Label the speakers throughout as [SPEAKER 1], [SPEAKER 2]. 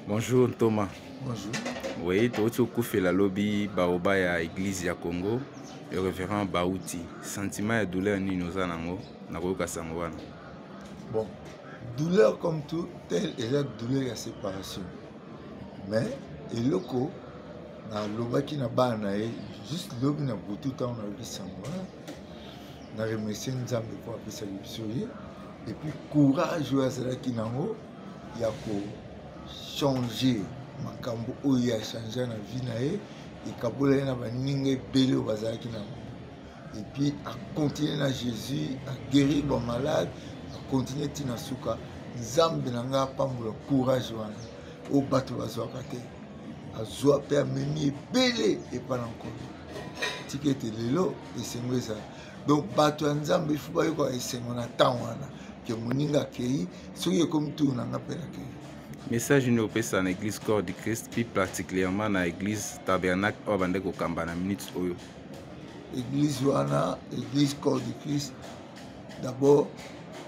[SPEAKER 1] Bonjour Thomas.
[SPEAKER 2] Bonjour.
[SPEAKER 1] Oui, tu as la lobby Baoba ya Église ya Congo, le révérend Baouti. Sentiment et douleur ni nous en nakoka sangwana.
[SPEAKER 2] Bon, douleur comme tout, telle est la douleur de la séparation. Mais, et loko, na lobaki na bana juste lobi na butu ta on a vu sangwana. Na remercier Nzambe pour appeler sa vie. Et puis courage à cela qui nango, il y a pour changer makambo oyo ya changer na vie na ye et kabola na baninga ebele o bazalaki nango. Et puis à continuer na Jésus, à guérir bon malade, à continuer tina suka Nzambe na nga pambola courage wana o bato bazwaka te azwa pe amemi ebele epa na nkolo tika ete lelo esengo eza. Donc bato ya Nzambe ifu bayoka esengo na ntango wana ke moninga akei soki ekomi turu na nga mpe nakei.
[SPEAKER 1] Message nous pesa na église corps du Christ, puis particulièrement na église tabernacle au bande ko kamba na minutes oyo.
[SPEAKER 2] Église wana, église corps du Christ, d'abord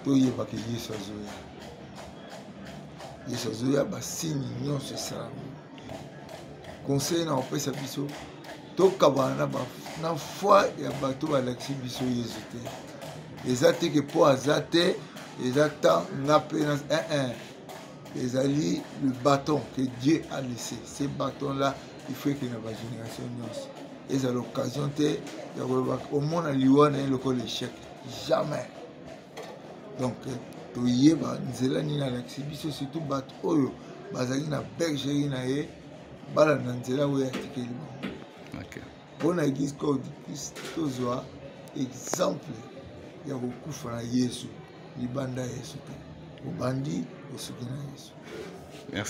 [SPEAKER 2] toyeba ke Yesu azoya. Yesu azoya basini nyonso esalami. Conseil na opesa biso tokabana na foi ya bato balakisi biso Yesu te. Eza te ke po aza te, eza temps nga pe na ezali le bâton que Dieu a laissé. Ce bâton-là, il faut que dans la génération et c'est l'occasion de au monde à l'Iwan et le l'échec. Jamais. Donc, tu y es, nous allons dans l'exhibition, surtout bateau oyo, bazali na bergerie na ye, bala nanzela où est articulé. Bon église comme Christ, tozoa exemple, il y a beaucoup de Yesu, libanda Yesu. Au bandit, au soutien à Yesu.
[SPEAKER 1] Merci.